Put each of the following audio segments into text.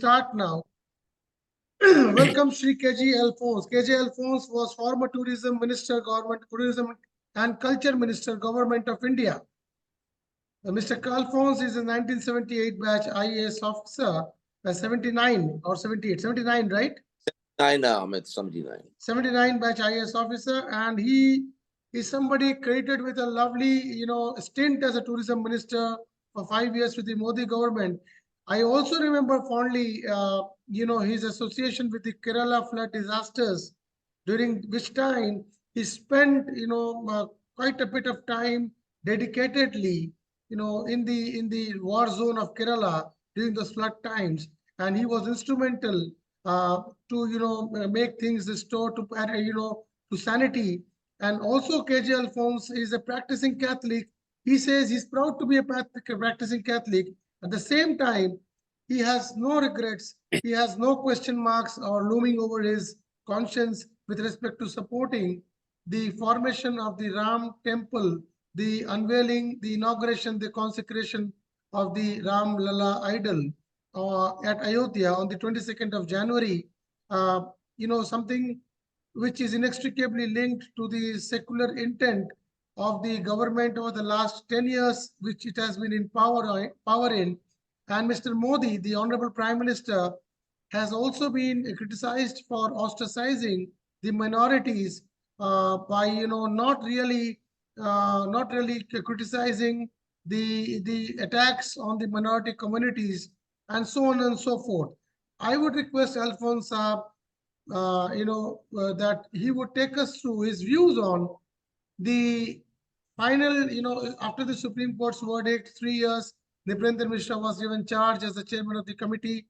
start now. Welcome, Shri KG Alphons. KG Alphons was former Tourism Minister, Government Tourism and Culture Minister, Government of India. Mr. Alphons is a 1978 batch IAS officer, 79 or 78, 79, right? 79. 79 batch IAS officer, and he is somebody credited with a lovely, stint as a tourism minister for 5 years with the Modi government. I also remember fondly, his association with the Kerala flood disasters, during which time he spent, quite a bit of time dedicatedly, in the war zone of Kerala during those flood times, and he was instrumental to make things restore to sanity. And also KJ Alphonse is a practicing Catholic. He says he's proud to be a practicing Catholic. At the same time, he has no regrets. He has no question marks or looming over his conscience with respect to supporting the formation of the Ram temple, the unveiling, the inauguration, the consecration of the Ram Lalla idol at Ayodhya on the 22nd of January. Something which is inextricably linked to the secular intent of the government over the last 10 years, which it has been in power in. And Mr. Modi, the Honorable Prime Minister, has also been criticized for ostracizing the minorities by not really criticizing the attacks on the minority communities and so on and so forth. I would request Alphonse that he would take us through his views on the final, after the Supreme Court's verdict, 3 years, Nripinder Mishra was given charge as the chairman of the committee.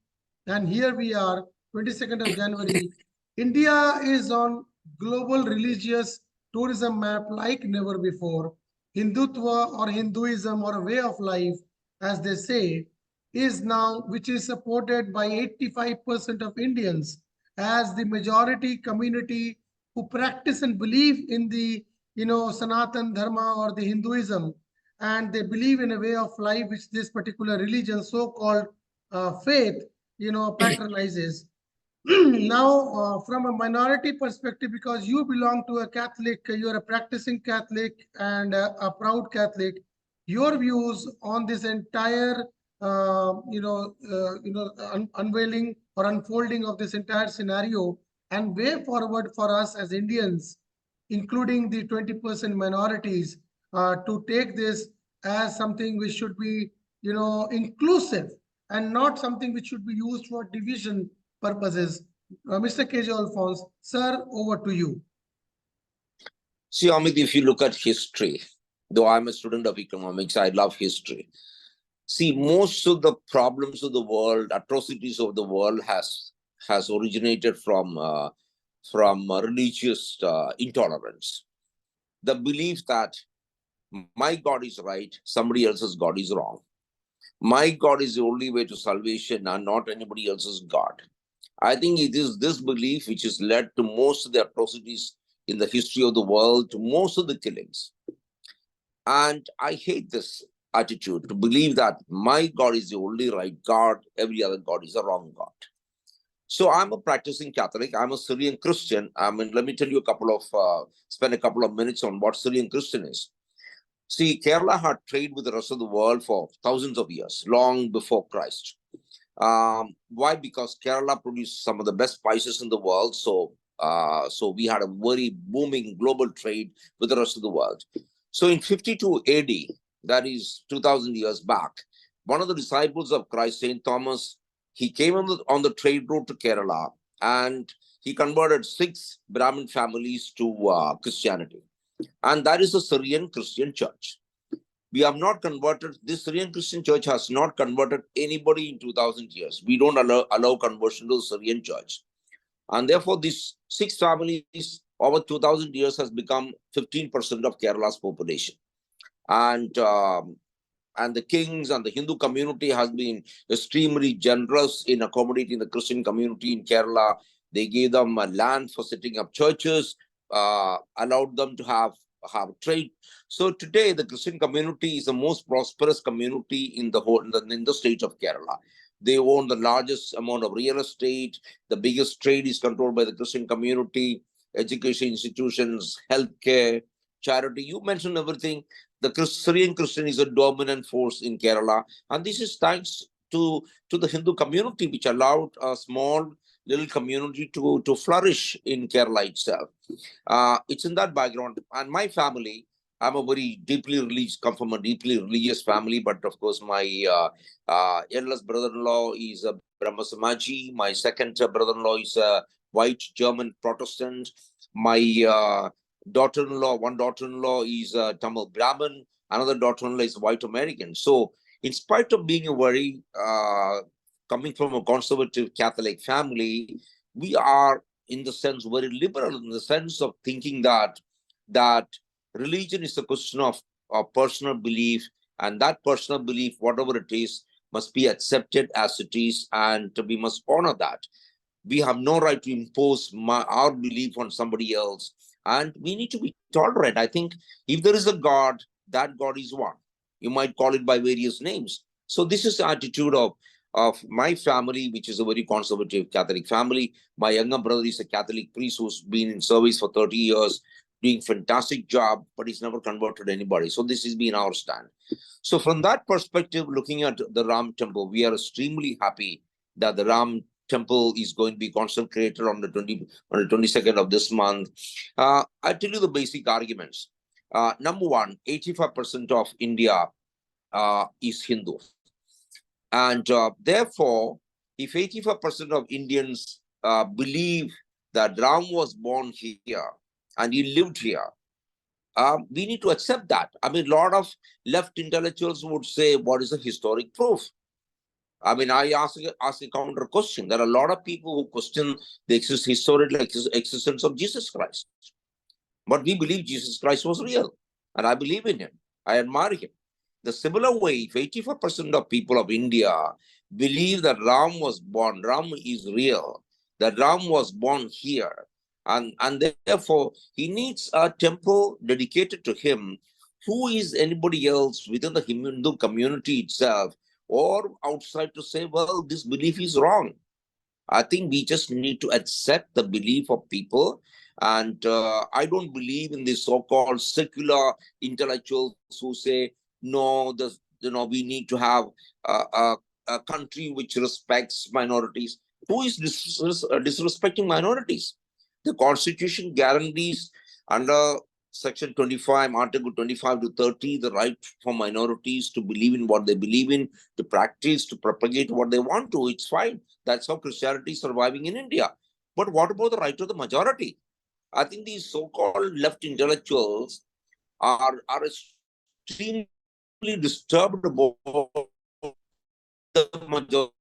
And here we are, 22nd of January. India is on global religious tourism map like never before. Hindutva or Hinduism or a way of life, as they say, is now, which is supported by 85% of Indians as the majority community who practice and believe in the, Sanatan Dharma or the Hinduism, and they believe in a way of life which this particular religion, so-called faith, patronizes. Now, from a minority perspective, because you belong to a Catholic, you're a practicing Catholic and a proud Catholic, your views on this entire, unveiling or unfolding of this entire scenario and way forward for us as Indians, including the 20% minorities, to take this as something which should be, inclusive and not something which should be used for division purposes. Mr. KJ Alphonse, sir, over to you. See, Amit, if you look at history, though I'm a student of economics, I love history. See, most of the problems of the world, atrocities of the world has originated from religious intolerance. The belief that my God is right, somebody else's God is wrong. My God is the only way to salvation and not anybody else's God. I think it is this belief which has led to most of the atrocities in the history of the world, to most of the killings. And I hate this attitude, to believe that my God is the only right God, every other God is a wrong God. So I'm a practicing Catholic. I'm a Syrian Christian. Let me tell you spend a couple of minutes on what Syrian Christian is. See, Kerala had trade with the rest of the world for thousands of years, long before Christ. Why? Because Kerala produced some of the best spices in the world. So we had a very booming global trade with the rest of the world. So in 52 AD, that is 2000 years back, one of the disciples of Christ, Saint Thomas, he came on the trade route to Kerala, and he converted 6 Brahmin families to Christianity. And that is the Syrian Christian Church. We have not converted, this Syrian Christian Church has not converted anybody in 2000 years. We don't allow conversion to the Syrian Church. And therefore, these 6 families over 2000 years has become 15% of Kerala's population. And the kings and the Hindu community has been extremely generous in accommodating the Christian community in Kerala. They gave them land for setting up churches, allowed them to have trade. So today, the Christian community is the most prosperous community in the whole in the state of Kerala. They own the largest amount of real estate. The biggest trade is controlled by the Christian community, education institutions, healthcare, charity. You mentioned everything. The Syrian Christian is a dominant force in Kerala. And this is thanks to the Hindu community, which allowed a small little community to flourish in Kerala itself. It's in that background. And my family, I'm a very deeply religious, come from a deeply religious family, but of course, my eldest brother-in-law is a Brahma Samaji. My second brother-in-law is a white German Protestant. My daughter-in-law, one daughter-in-law is a Tamil Brahmin. Another daughter-in-law is white American. So, in spite of being a very coming from a conservative Catholic family, we are, in the sense, very liberal in the sense of thinking that religion is a question of personal belief, and that personal belief, whatever it is, must be accepted as it is, and we must honor that. We have no right to impose our belief on somebody else, and we need to be tolerant. I think if there is a God, that God is one. You might call it by various names. So this is the attitude of my family, which is a very conservative Catholic family. My younger brother is a Catholic priest who's been in service for 30 years, doing fantastic job, but he's never converted anybody. So this has been our stand. So from that perspective, looking at the Ram temple, we are extremely happy that the Ram temple is going to be consecrated on the 22nd of this month. I tell you the basic arguments. Number one, 85% of India is Hindu. And therefore, if 85% of Indians believe that Ram was born here and he lived here, we need to accept that. I mean, a lot of left intellectuals would say, what is the historic proof? I mean, I ask a counter question. There are a lot of people who question the historical existence of Jesus Christ. But we believe Jesus Christ was real. And I believe in him. I admire him. The similar way, if 84% of people of India believe that Ram was born, Ram is real, that Ram was born here, and therefore he needs a temple dedicated to him. Who is anybody else within the Hindu community itself or outside to say, well, this belief is wrong? I think we just need to accept the belief of people. And I don't believe in the so-called secular intellectuals who say, no, we need to have a country which respects minorities. Who is disrespecting minorities? The Constitution guarantees under Section 25, Article 25 to 30, the right for minorities to believe in what they believe in, to practice, to propagate what they want to. It's fine. That's how Christianity is surviving in India. But what about the right of the majority? I think these so-called left intellectuals are extremely disturbed about the majority.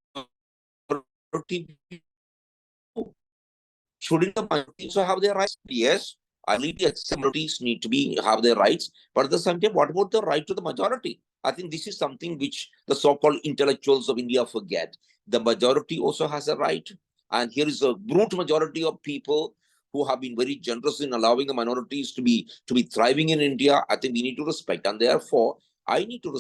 Shouldn't the minorities have their rights? Yes, I believe the minorities need to have their rights, but at the same time, what about the right to the majority? I think this is something which the so-called intellectuals of India forget. The majority also has a right, and here is a brute majority of people who have been very generous in allowing the minorities to be thriving in India. I think we need to respect, and therefore, we need to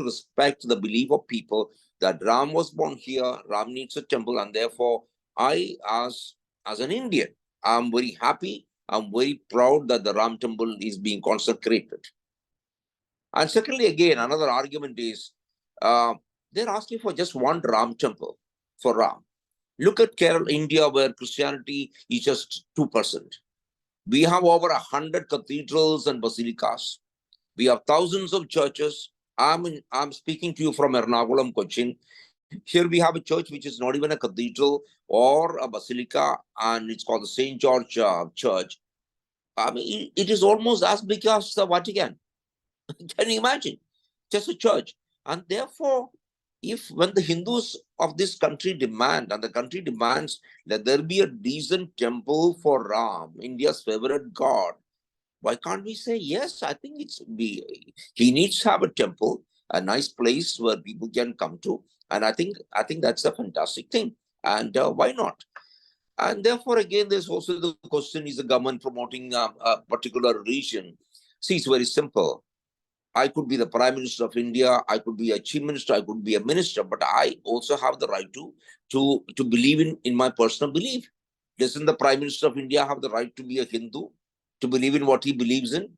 respect the belief of people that Ram was born here, Ram needs a temple, and therefore, as an Indian, I'm very happy. I'm very proud that the Ram temple is being consecrated. And secondly, again, another argument is they're asking for just one Ram temple for Ram. Look at Kerala, India, where Christianity is just 2%. We have over 100 cathedrals and basilicas. We have thousands of churches. I'm speaking to you from Ernakulam, Cochin. Here we have a church which is not even a cathedral or a basilica, and it's called the St. George Church. I mean, it is almost as big as the Vatican. Can you imagine? Just a church. And therefore, when the Hindus of this country demand, and the country demands that there be a decent temple for Ram, India's favorite god, why can't we say, yes, I think he needs to have a temple, a nice place where people can come to. And I think that's a fantastic thing. And why not? And therefore, again, there's also the question, is the government promoting a particular religion? See, it's very simple. I could be the Prime Minister of India, I could be a Chief Minister, I could be a minister, but I also have the right to believe in my personal belief. Doesn't the Prime Minister of India have the right to be a Hindu, to believe in what he believes in?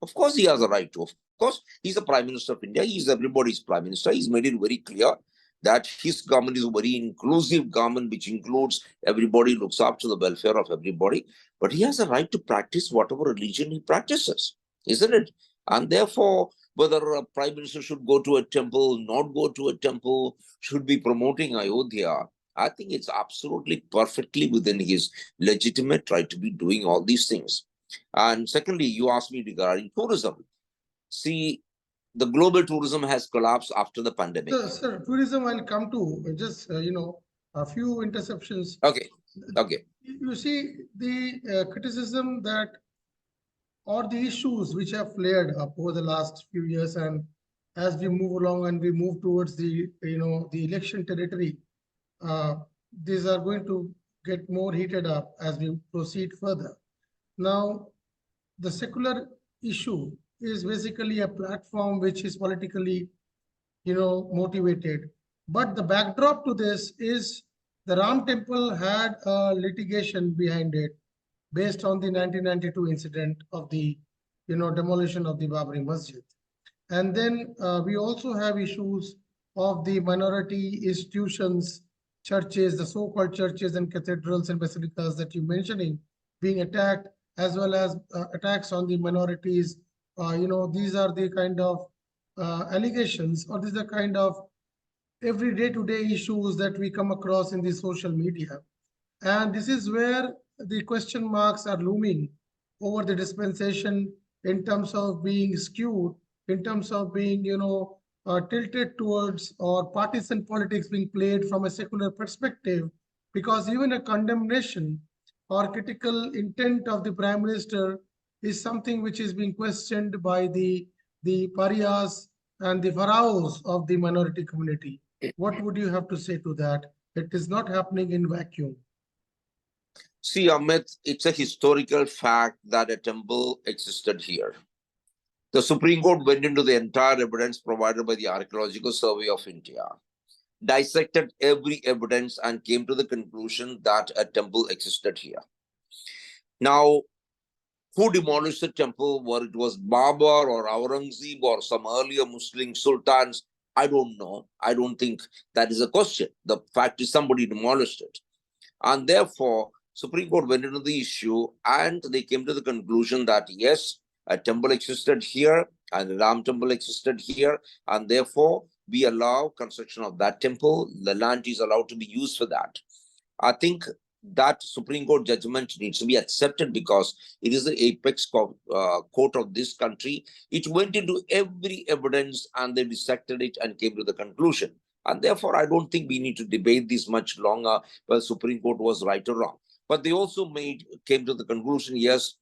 Of course, he has a right to. Of course, he's the Prime Minister of India. He's everybody's Prime Minister. He's made it very clear that his government is a very inclusive government, which includes everybody, looks after the welfare of everybody. But he has a right to practice whatever religion he practices, isn't it? And therefore, whether a prime minister should go to a temple, not go to a temple, should be promoting Ayodhya, I think it's absolutely perfectly within his legitimate right to be doing all these things. And secondly, you asked me regarding tourism. See, the global tourism has collapsed after the pandemic. Sir, tourism I'll come to just, a few interceptions. Okay. You see the criticism that or the issues which have flared up over the last few years, and as we move along and we move towards the the election territory, these are going to get more heated up as we proceed further. Now, the secular issue is basically a platform which is politically motivated, but the backdrop to this is the Ram temple had a litigation behind it based on the 1992 incident of the demolition of the Babri Masjid. And then we also have issues of the minority institutions, churches, the so-called churches and cathedrals and basilicas that you're mentioning being attacked, as well as attacks on the minorities. These are the kind of allegations, or these are kind of every day-to-day issues that we come across in the social media. And this is where the question marks are looming over the dispensation in terms of being skewed, in terms of being, tilted towards or partisan politics being played from a secular perspective, because even a condemnation or critical intent of the Prime Minister is something which is being questioned by the pariahs and the pharaohs of the minority community. What would you have to say to that? It is not happening in vacuum. See, Amit, it's a historical fact that a temple existed here. The Supreme Court went into the entire evidence provided by the Archaeological Survey of India, dissected every evidence, and came to the conclusion that a temple existed here. Now, who demolished the temple, whether it was Babur or Aurangzeb or some earlier Muslim sultans, I don't know. I don't think that is a question. The fact is somebody demolished it. And therefore, Supreme Court went into the issue and they came to the conclusion that yes, a temple existed here and a Ram temple existed here, and therefore we allow construction of that temple. The land is allowed to be used for that. I think that Supreme Court judgment needs to be accepted because it is the apex court of this country. It went into every evidence and they dissected it and came to the conclusion. And therefore, I don't think we need to debate this much longer whether Supreme Court was right or wrong. But they also came to the conclusion, yes,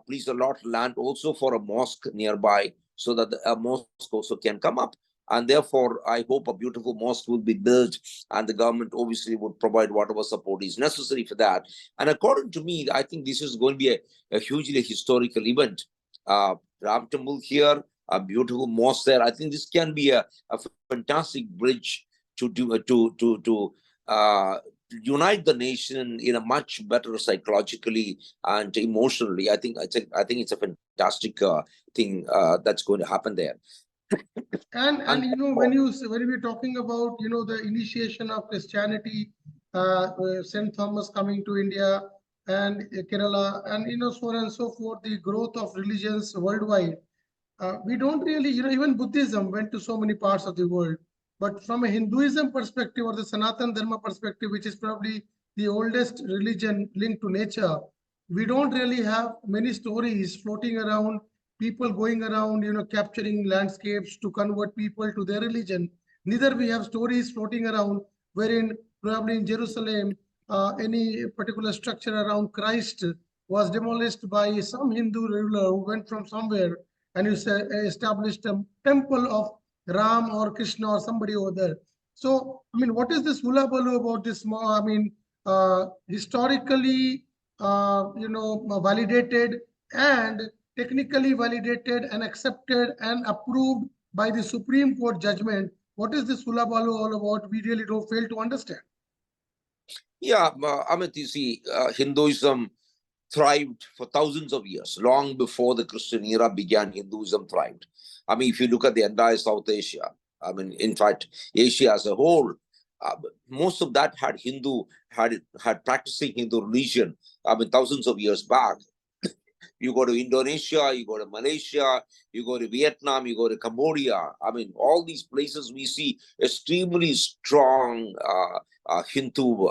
please allot land also for a mosque nearby so that a mosque also can come up. And therefore, I hope a beautiful mosque will be built and the government obviously would provide whatever support is necessary for that. And according to me, I think this is going to be a hugely historical event. Ram Temple here, a beautiful mosque there. I think this can be a fantastic bridge to unite the nation in a much better psychologically and emotionally. I think it's a fantastic thing that's going to happen there. And when we're talking about the initiation of Christianity, Saint Thomas coming to India and Kerala, and so on and so forth, the growth of religions worldwide, we don't really even Buddhism went to so many parts of the world. But from a Hinduism perspective or the Sanatan Dharma perspective, which is probably the oldest religion linked to nature, we don't really have many stories floating around, people going around, capturing landscapes to convert people to their religion. Neither we have stories floating around wherein probably in Jerusalem, any particular structure around Christ was demolished by some Hindu ruler who went from somewhere and you say established a temple of Ram or Krishna or somebody over there. So, I mean, what is this hullabaloo about this? I mean, historically, validated and technically validated and accepted and approved by the Supreme Court judgment. What is this hula balu all about? We really don't fail to understand. Yeah, Amit, you see, Hinduism thrived for thousands of years. Long before the Christian era began, Hinduism thrived. I mean, if you look at the entire South Asia, I mean, in fact, Asia as a whole, uh, most of that had practicing Hindu religion. I mean, thousands of years back. You go to Indonesia, you go to Malaysia, you go to Vietnam, you go to Cambodia. I mean, all these places we see extremely strong Hindu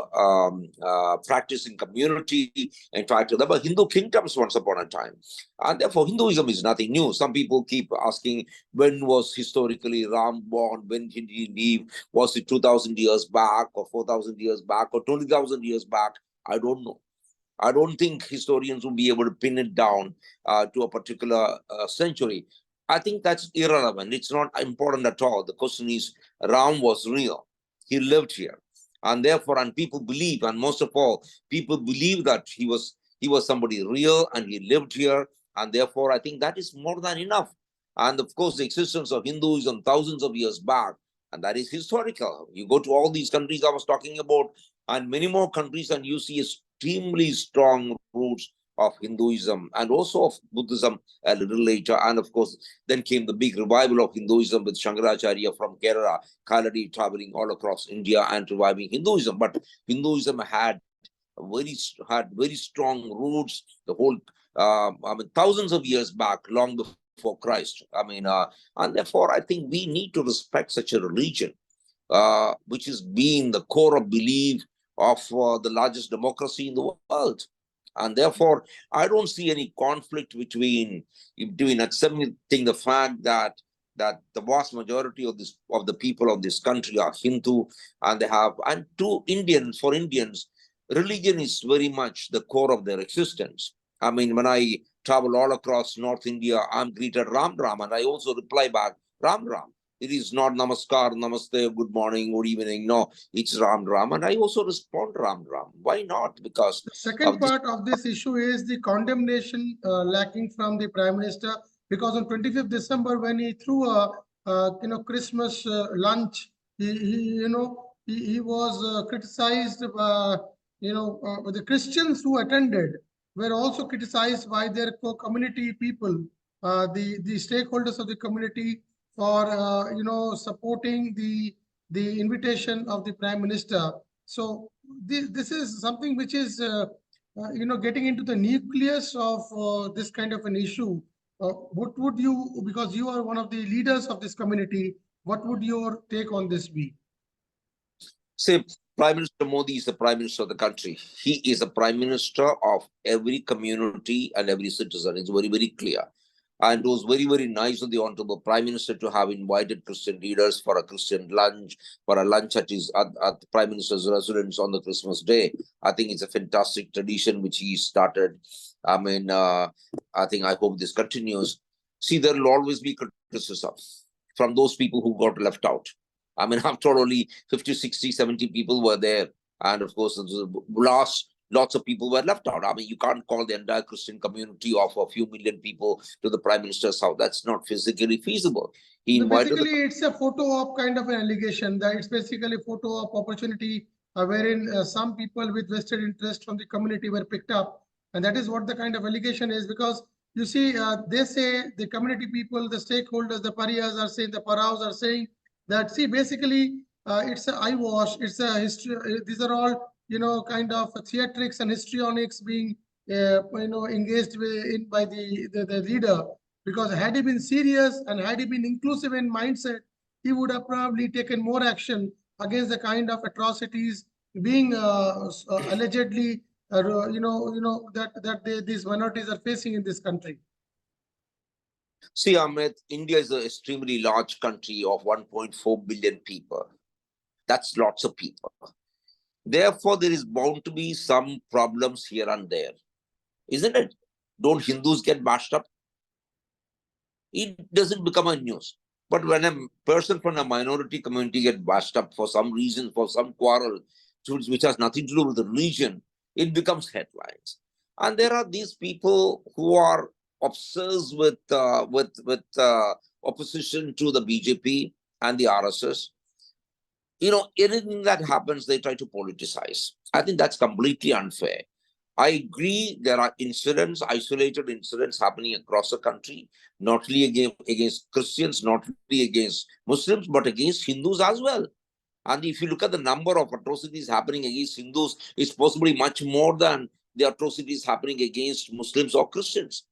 practicing community. In fact, there were Hindu kingdoms once upon a time. And therefore, Hinduism is nothing new. Some people keep asking, when was historically Ram born? When did he leave? Was it 2,000 years back or 4,000 years back or 20,000 years back? I don't know. I don't think historians will be able to pin it down to a particular century. I think that's irrelevant. It's not important at all. The question is, Ram was real. He lived here. And therefore, and people believe, and most of all, people believe that he was somebody real and he lived here. And therefore, I think that is more than enough. And of course, the existence of Hinduism thousands of years back, and that is historical. You go to all these countries I was talking about, and many more countries, and you see extremely strong roots of Hinduism and also of Buddhism a little later. And of course, then came the big revival of Hinduism with Shankaracharya from Kerala, Kaladi traveling all across India and reviving Hinduism. But Hinduism had very strong roots. The whole, I mean, thousands of years back, long before Christ. I mean, and therefore, I think we need to respect such a religion, which has been the core of belief of the largest democracy in the world. And therefore, I don't see any conflict between accepting the fact that the vast majority of the people of this country are Hindu, and for Indians, religion is very much the core of their existence. I mean, when I travel all across North India, I'm greeted Ram Ram, and I also reply back Ram Ram. It is not namaskar, namaste, good morning, good evening. No, it's Ram Ram. And I also respond Ram Ram. Why not? Because the second part of this issue is the condemnation lacking from the Prime Minister, because on 25th December, when he threw a Christmas lunch, he was criticized. The Christians who attended were also criticized by their community people, the stakeholders of the community, for supporting the invitation of the Prime Minister. So this is something which is getting into the nucleus of this kind of an issue. What would you, because you are one of the leaders of this community, what would your take on this be? say Prime Minister Modi is the Prime Minister of the country. He is the Prime Minister of every community and every citizen. It's very, very clear. And it was very, very nice of the Honorable Prime Minister to have invited Christian leaders for a Christian lunch, for a lunch at the Prime Minister's residence on the Christmas day. I think it's a fantastic tradition which he started. I mean, I hope this continues. See, there will always be criticism from those people who got left out. I mean, after all, only 50, 60, 70 people were there. And of course, lots of people were left out. I mean, you can't call the entire Christian community of a few million people to the Prime Minister's house. That's not physically feasible. Basically, it's a photo op kind of an allegation. That it's basically a photo op opportunity wherein some people with vested interest from the community were picked up. And that is what the kind of allegation is, because you see, they say the community people, the stakeholders, the pariahs are saying, the paraos are saying that, see, basically, it's a eyewash, it's a history. These are all, kind of theatrics and histrionics being, engaged in by the leader. Because had he been serious and had he been inclusive in mindset, he would have probably taken more action against the kind of atrocities being allegedly, these minorities are facing in this country. See, Ahmed, India is an extremely large country of 1.4 billion people. That's lots of people. Therefore, there is bound to be some problems here and there, isn't it? Don't Hindus get bashed up? It doesn't become a news. But when a person from a minority community gets bashed up for some reason, for some quarrel, which has nothing to do with the religion, it becomes headlines. And there are these people who are obsessed with opposition to the BJP and the RSS. Anything that happens, they try to politicize. I think that's completely unfair. I agree there are incidents, isolated incidents happening across the country, not only against Christians, not only against Muslims, but against Hindus as well. And if you look at the number of atrocities happening against Hindus, it's possibly much more than the atrocities happening against Muslims or Christians.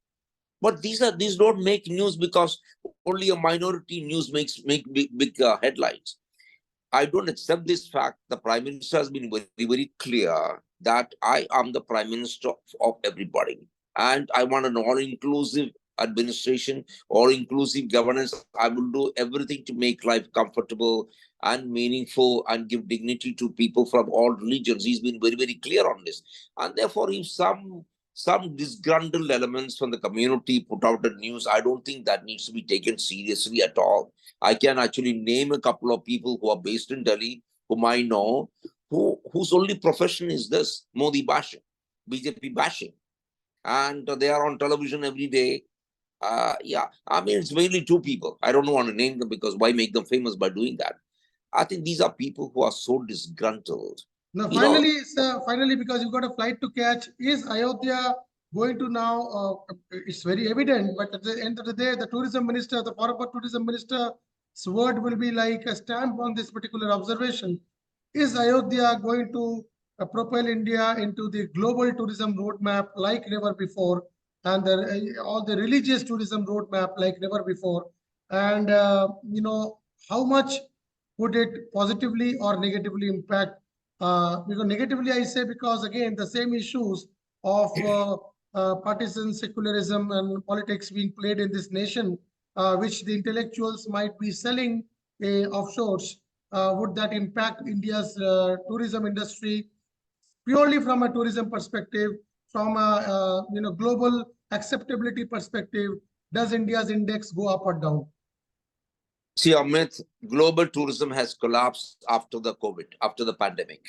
But these don't make news because only a minority news make big headlines. I don't accept this fact. The Prime Minister has been very, very clear that I am the Prime Minister of everybody. And I want an all-inclusive administration, all-inclusive governance. I will do everything to make life comfortable and meaningful and give dignity to people from all religions. He's been very, very clear on this. And therefore, if some disgruntled elements from the community put out the news, I don't think that needs to be taken seriously at all. I can actually name a couple of people who are based in Delhi, whom I know, whose only profession is this, Modi bashing, BJP bashing. And they are on television every day. Yeah, I mean, it's mainly two people. I don't want to name them because why make them famous by doing that? I think these are people who are so disgruntled. Now, finally, sir, finally, because you've got a flight to catch, is Ayodhya going to now? It's very evident, but at the end of the day, the tourism minister, the former tourism minister's word will be like a stamp on this particular observation. Is Ayodhya going to propel India into the global tourism roadmap like never before, and all the religious tourism roadmap like never before? And how much would it positively or negatively impact? Because negatively, I say because again, the same issues of partisan secularism and politics being played in this nation, which the intellectuals might be selling offshores, would that impact India's tourism industry purely from a tourism perspective, from a global acceptability perspective? Does India's index go up or down? See, Amit, global tourism has collapsed after the COVID, after the pandemic.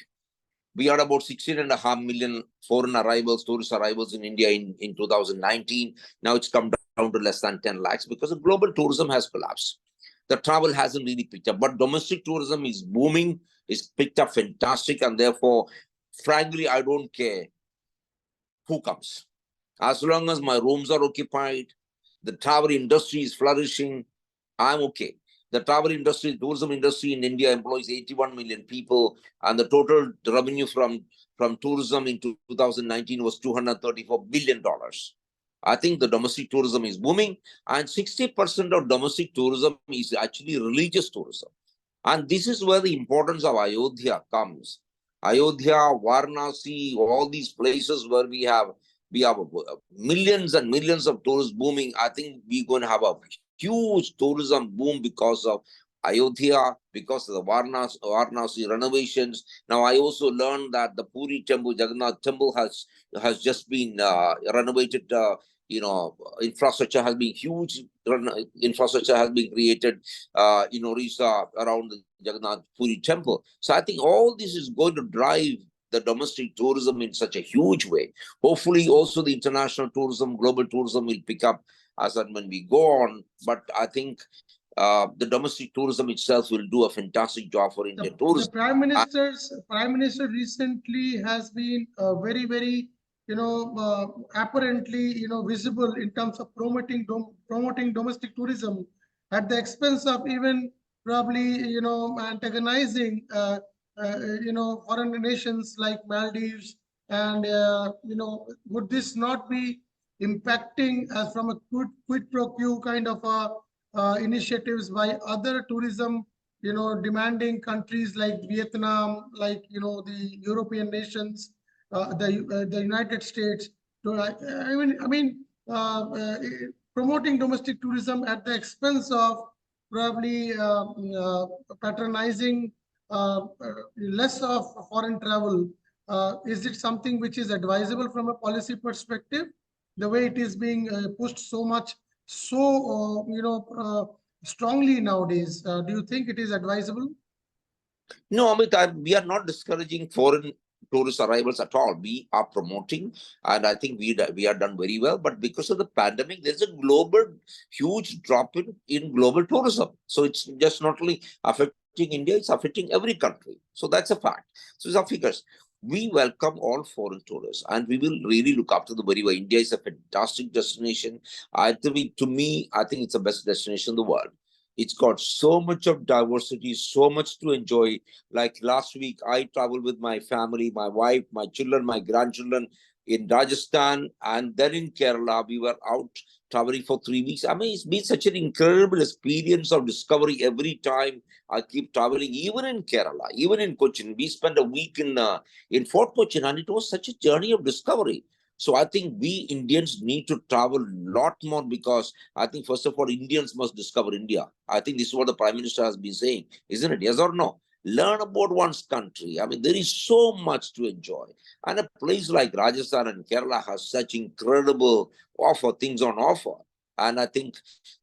We had about 16.5 million foreign arrivals, tourist arrivals in India in 2019. Now it's come down to less than 10 lakhs because the global tourism has collapsed. The travel hasn't really picked up, but domestic tourism is booming, is picked up fantastic, and therefore, frankly, I don't care who comes. As long as my rooms are occupied, the travel industry is flourishing, I'm okay. The travel industry, tourism industry in India employs 81 million people, and the total revenue from tourism in 2019 was $234 billion. I think the domestic tourism is booming, and 60% of domestic tourism is actually religious tourism. And this is where the importance of Ayodhya comes. Ayodhya, Varanasi, all these places where we have millions and millions of tourists booming. I think we're going to have a huge tourism boom because of Ayodhya, because of the Varanasi renovations. Now, I also learned that the Puri temple, Jagannath temple has just been renovated. Infrastructure has been huge. Infrastructure has been created, around the Jagannath Puri temple. So I think all this is going to drive the domestic tourism in such a huge way. Hopefully, also the international tourism, global tourism will pick up as and when we go on. But I think the domestic tourism itself will do a fantastic job for Indian tourism. The Prime Minister recently has been very, very, apparently, visible in terms of promoting domestic tourism at the expense of even probably, antagonizing, foreign nations like Maldives. And, would this not be impacting as from a quid pro quo kind of initiatives by other tourism, demanding countries like Vietnam, like, the European nations, the United States, to, promoting domestic tourism at the expense of probably patronizing less of foreign travel. Is it something which is advisable from a policy perspective, the way it is being pushed so much, strongly nowadays? Do you think it is advisable? No, Amit, we are not discouraging foreign tourist arrivals at all. We are promoting, and I think we are done very well. But because of the pandemic, there's a global huge drop in global tourism. So it's just not only affecting India, it's affecting every country. So that's a fact. So it's our figures. We welcome all foreign tourists, and we will really look after the very well. India is a fantastic destination. To me, I think it's the best destination in the world. It's got so much of diversity, so much to enjoy. Like last week, I traveled with my family, my wife, my children, my grandchildren in Rajasthan, and then in Kerala. We were out traveling for 3 weeks. I mean, it's been such an incredible experience of discovery every time I keep traveling, even in Kerala, even in Cochin. We spent a week in Fort Cochin, and it was such a journey of discovery. So I think we Indians need to travel a lot more, because I think, first of all, Indians must discover India. I think this is what the Prime Minister has been saying, isn't it? Yes or no? Learn about one's country. I mean, there is so much to enjoy. And a place like Rajasthan and Kerala has such incredible things on offer. And I think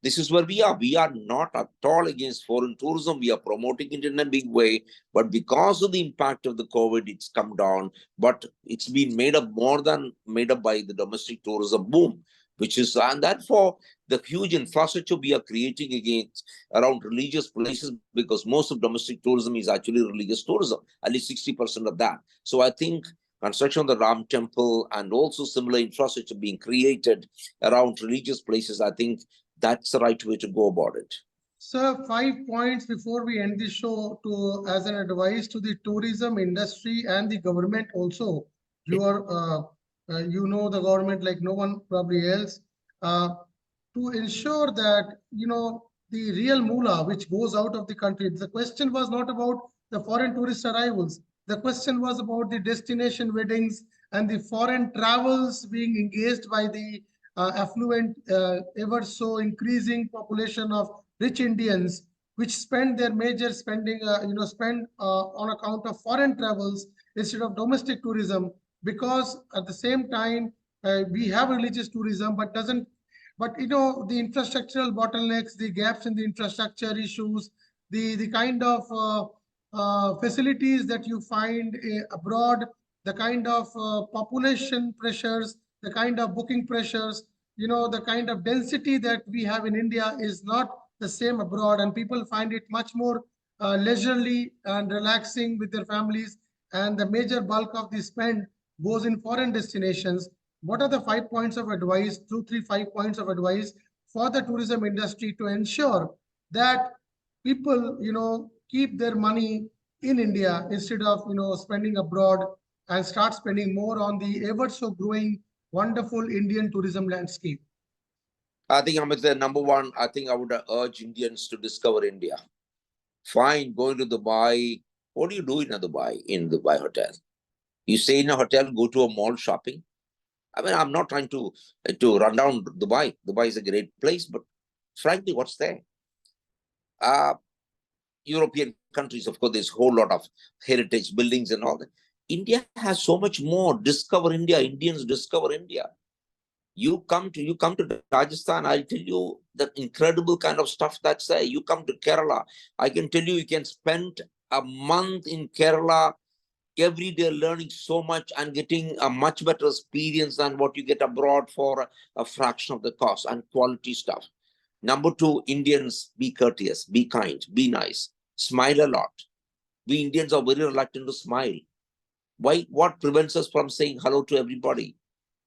this is where we are. We are not at all against foreign tourism. We are promoting it in a big way. But because of the impact of the COVID, it's come down. But it's been made up more than made up by the domestic tourism boom, which is, and therefore, the huge infrastructure we are creating against around religious places, because most of domestic tourism is actually religious tourism, at least 60% of that. So I think construction of the Ram temple and also similar infrastructure being created around religious places, I think that's the right way to go about it. Sir, 5 points before we end the show to as an advice to the tourism industry and the government also. You are, you know the government like no one probably else. To ensure that, you know, the real moolah which goes out of the country. The question was not about the foreign tourist arrivals. The question was about the destination weddings and the foreign travels being engaged by the affluent, ever so increasing population of rich Indians, which spend their major spending, spend on account of foreign travels instead of domestic tourism. Because at the same time, we have religious tourism, but doesn't. But you know, the infrastructural bottlenecks, the gaps in the infrastructure issues, the kind of facilities that you find abroad, the kind of population pressures, the kind of booking pressures, you know, the kind of density that we have in India is not the same abroad, and people find it much more leisurely and relaxing with their families, and the major bulk of the spend goes in foreign destinations. What are the 5 points of advice, 5 points of advice for the tourism industry to ensure that people, you know, keep their money in India instead of, you know, spending abroad, and start spending more on the ever so growing wonderful Indian tourism landscape? I think, Amit, the number one, I think I would urge Indians to discover India. Fine, going to Dubai. What do you do in a Dubai, in Dubai hotel? You stay in a hotel, go to a mall shopping. I mean, I'm not trying to run down Dubai. Dubai is a great place, but frankly, what's there? European countries, of course, there's a whole lot of heritage buildings and all that. India has so much more. Discover India. Indians discover India. You come to Rajasthan, I'll tell you the incredible kind of stuff that's there. You come to Kerala, I can tell you can spend a month in Kerala every day learning so much and getting a much better experience than what you get abroad for a fraction of the cost, and quality stuff. Number two, Indians, be courteous, be kind, be nice, smile a lot. We Indians are very reluctant to smile. Why? What prevents us from saying hello to everybody?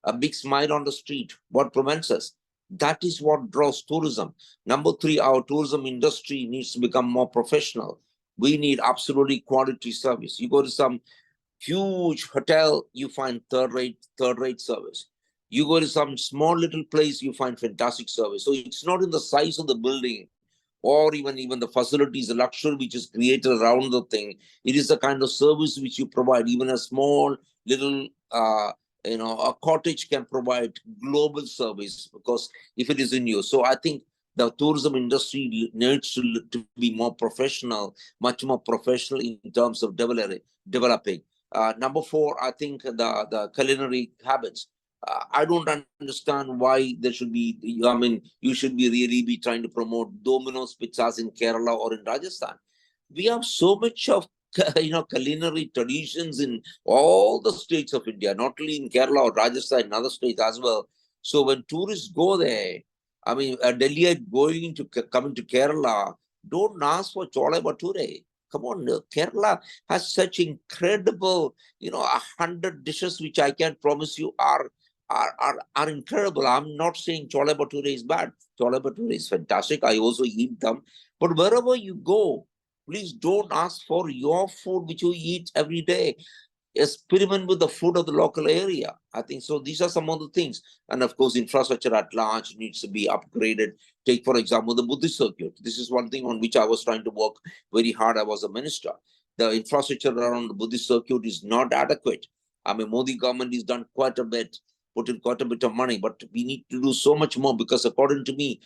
A big smile on the street. What prevents us? That is what draws tourism. Number three, our tourism industry needs to become more professional. We need absolutely quality service. You go to some huge hotel, you find third-rate service. You go to some small little place, you find fantastic service. So it's not in the size of the building or even the facilities, the luxury which is created around the thing. It is the kind of service which you provide. Even a small little a cottage can provide global service, because if it is in you. So I think the tourism industry needs to be more professional, much more professional in terms of developing. Number four, I think the culinary habits. I don't understand why there should be, I mean, you should be really be trying to promote Domino's pizzas in Kerala or in Rajasthan. We have so much of culinary traditions in all the states of India, not only in Kerala or Rajasthan, in other states as well. So when tourists go there, I mean, Delhi coming to Kerala, don't ask for chole bhature. Come on, Kerala has such incredible, 100 dishes which I can promise you are incredible. I'm not saying chole bhature is bad. Chole bhature is fantastic. I also eat them. But wherever you go, please don't ask for your food which you eat every day. Experiment with the food of the local area. I think so. These are some of the things. And of course, infrastructure at large needs to be upgraded. Take, for example, the Buddhist circuit. This is one thing on which I was trying to work very hard. I was a minister. The infrastructure around the Buddhist circuit is not adequate. I mean, Modi government has done quite a bit, put in quite a bit of money, but we need to do so much more because according to me,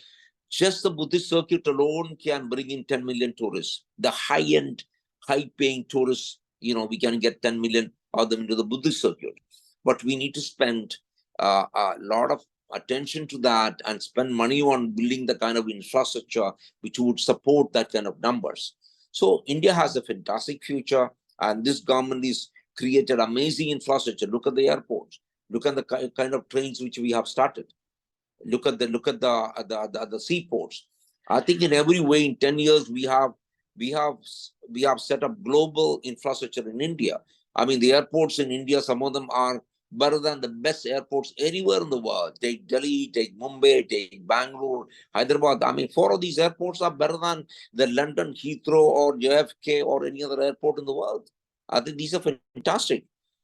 just the Buddhist circuit alone can bring in 10 million tourists. The high-end, high-paying tourists, we can get 10 million of them into the Buddhist circuit. But we need to spend a lot of attention to that and spend money on building the kind of infrastructure which would support that kind of numbers. So India has a fantastic future, and this government is created amazing infrastructure. Look at the airports. Look at the kind of trains which we have started. Look at the seaports. I think in every way, in 10 years, we have set up global infrastructure in India. I mean, the airports in India, some of them are better than the best airports anywhere in the world. Take Delhi, take Mumbai, take Bangalore, Hyderabad. I mean, 4 of these airports are better than the London Heathrow or JFK or any other airport in the world. I think these are fantastic.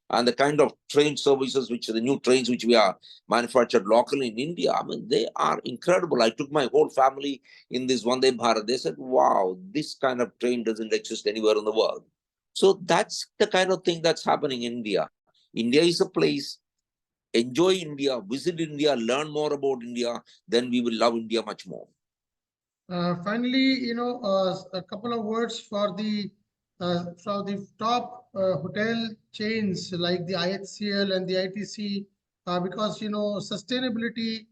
And the kind of train services, which are the new trains which we are manufactured locally in India, I mean, they are incredible. I took my whole family in this Vande Bharat. They said, wow, this kind of train doesn't exist anywhere in the world. So that's the kind of thing that's happening in India. India is a place. Enjoy India, visit India, learn more about India, then we will love India much more. Finally, a couple of words for the top hotel chains like the IHCL and the ITC, because sustainability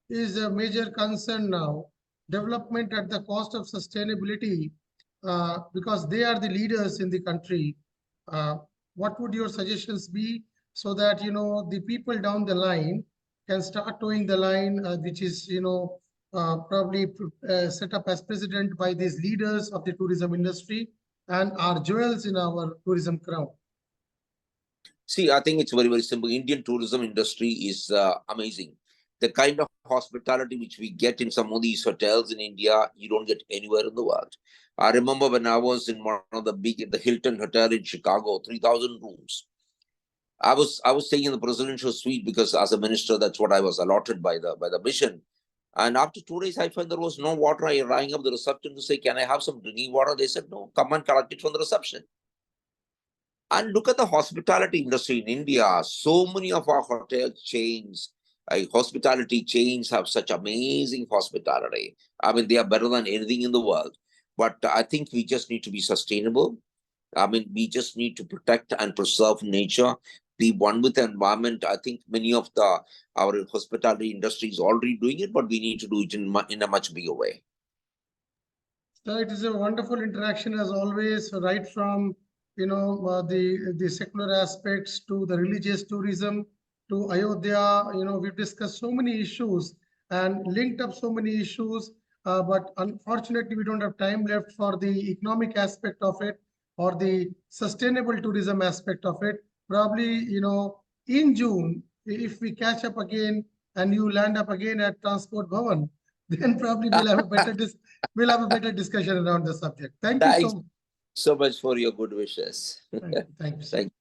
is a major concern now. Development at the cost of sustainability, because they are the leaders in the country. What would your suggestions be so that the people down the line can start towing the line, which is probably set up as precedent by these leaders of the tourism industry and are jewels in our tourism crown? See, I think it's very, very simple. Indian tourism industry is amazing. The kind of hospitality which we get in some of these hotels in India, you don't get anywhere in the world. I remember when I was in one of the Hilton Hotel in Chicago, 3,000 rooms. I was staying in the presidential suite because as a minister, that's what I was allotted by the mission. And after 2 days, I found there was no water. I rang up the reception to say, can I have some drinking water? They said, no, come and collect it from the reception. And look at the hospitality industry in India. So many of our hotel chains, hospitality chains have such amazing hospitality. I mean, they are better than anything in the world. But I think we just need to be sustainable. I mean, we just need to protect and preserve nature, be one with the environment. I think many of our hospitality industry is already doing it, but we need to do it in a much bigger way. So it is a wonderful interaction as always, right from the secular aspects to the religious tourism to Ayodhya. We've discussed so many issues and linked up so many issues, but unfortunately we don't have time left for the economic aspect of it or the sustainable tourism aspect of it. Probably in June, if we catch up again and you land up again at Transport Bhavan, then probably we'll have a better discussion around the subject. Thank you so much. So much for your good wishes. Thank you. Thank you.